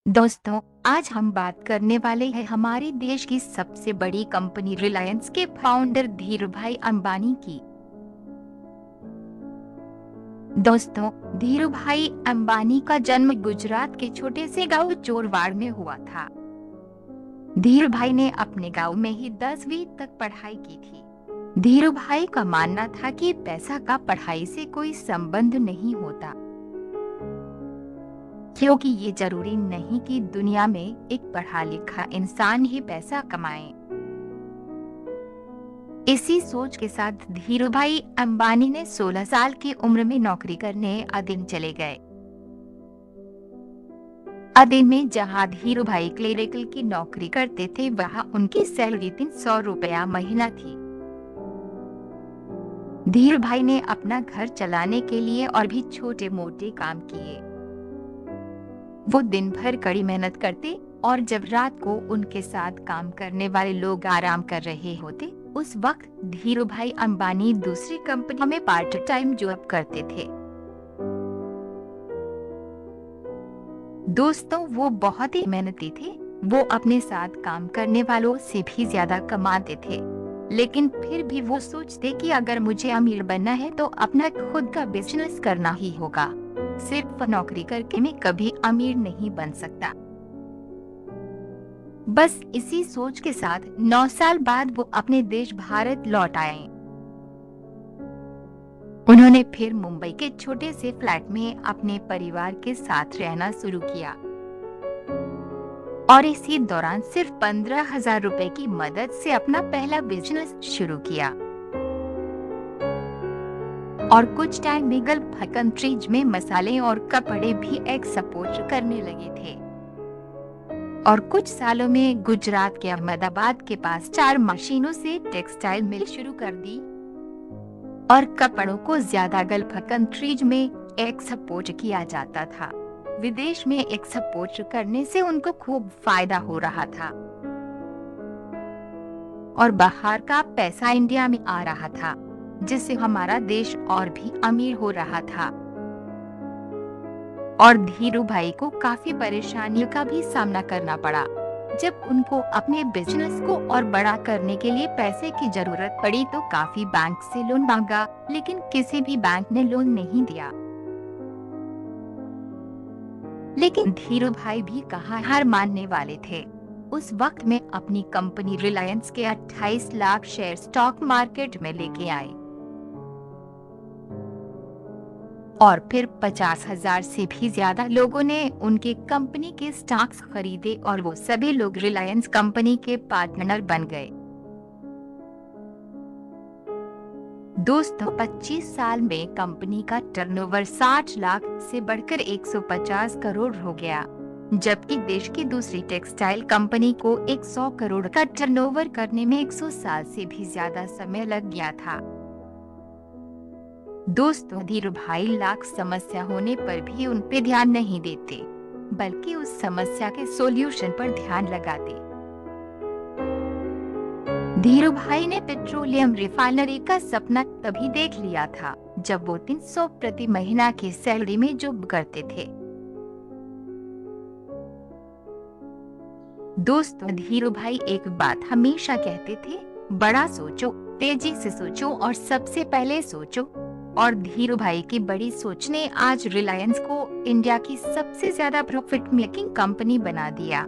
दोस्तों, आज हम बात करने वाले हैं हमारे देश की सबसे बड़ी कंपनी रिलायंस के फाउंडर धीरूभाई अंबानी की। दोस्तों, धीरूभाई अंबानी का जन्म गुजरात के छोटे से गांव चोरवाड़ में हुआ था। धीरूभाई ने अपने गांव में ही 10वीं तक पढ़ाई की थी। धीरूभाई का मानना था कि पैसा का पढ़ाई से कोई संबंध नहीं होता, क्योंकि ये जरूरी नहीं कि दुनिया में एक पढ़ा लिखा इंसान ही पैसा कमाए। इसी सोच के साथ धीरूभाई अंबानी ने 16 साल की उम्र में नौकरी करने अदीन चले गए। अदीन में जहां धीरूभाई क्लेरिकल की नौकरी करते थे, वहां उनकी सैलरी 300 रुपया महीना थी। धीरूभाई ने अपना घर चलाने के लिए और भी छोटे मोटे काम किए। वो दिन भर कड़ी मेहनत करते और जब रात को उनके साथ काम करने वाले लोग आराम कर रहे होते, उस वक्त धीरूभाई अंबानी दूसरी कंपनी में पार्ट टाइम जॉब करते थे। दोस्तों, वो बहुत ही मेहनती थे। वो अपने साथ काम करने वालों से भी ज्यादा कमाते थे, लेकिन फिर भी वो सोचते कि अगर मुझे अमीर बनना है तो अपना खुद का बिजनेस करना ही होगा। सिर्फ नौकरी करके मैं कभी अमीर नहीं बन सकता। बस इसी सोच के साथ 9 साल बाद वो अपने देश भारत लौट आए। उन्होंने फिर मुंबई के छोटे से फ्लैट में अपने परिवार के साथ रहना शुरू किया और इसी दौरान सिर्फ 15,000 रुपए की मदद से अपना पहला बिजनेस शुरू किया। और कुछ टाइम में गल्फ कंट्रीज में मसाले और कपड़े भी एक्सपोर्ट करने लगे थे। और कुछ सालों में गुजरात के अहमदाबाद के पास 4 मशीनों से टेक्सटाइल मिल शुरू कर दी और कपड़ों को ज्यादा गल्फ कंट्रीज में एक्सपोर्ट किया जाता था। विदेश में एक्सपोर्ट करने से उनको खूब फायदा हो रहा था और बाहर का पैसा इंडिया में आ रहा था, जिससे हमारा देश और भी अमीर हो रहा था। और धीरूभाई को काफी परेशानियों का भी सामना करना पड़ा। जब उनको अपने बिजनेस को और बड़ा करने के लिए पैसे की जरूरत पड़ी तो काफी बैंक से लोन मांगा, लेकिन किसी भी बैंक ने लोन नहीं दिया। लेकिन धीरूभाई भी कहाँ हार मानने वाले थे। उस वक्त में अपनी कंपनी रिलायंस के 28 लाख शेयर स्टॉक मार्केट में लेके आए और फिर 50,000 से भी ज्यादा लोगों ने उनके कंपनी के स्टॉक्स खरीदे और वो सभी लोग रिलायंस कंपनी के पार्टनर बन गए। दोस्तों, 25 साल में कंपनी का टर्नओवर 60 लाख से बढ़कर 150 करोड़ हो गया, जबकि देश की दूसरी टेक्सटाइल कंपनी को 100 करोड़ का टर्नओवर करने में 100 साल से भी ज्यादा समय लग गया था। दोस्तों, धीरूभाई लाख समस्या होने पर भी उन पे ध्यान नहीं देते, बल्कि उस समस्या के सॉल्यूशन पर ध्यान लगाते। धीरूभाई ने पेट्रोलियम रिफाइनरी का सपना तभी देख लिया था जब वो 300 प्रति महीना की सैलरी में जॉब करते थे। दोस्तों, धीरूभाई एक बात हमेशा कहते थे, बड़ा सोचो, तेजी से सोचो और सबसे पहले सोचो। और धीरूभाई की बड़ी सोच ने आज रिलायंस को इंडिया की सबसे ज्यादा प्रॉफिट मेकिंग कंपनी बना दिया।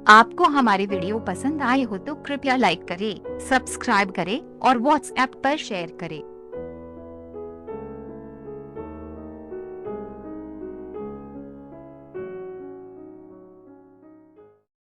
आपको हमारे वीडियो पसंद आए हो तो कृपया लाइक करें, सब्सक्राइब करें और व्हाट्सएप पर शेयर करें।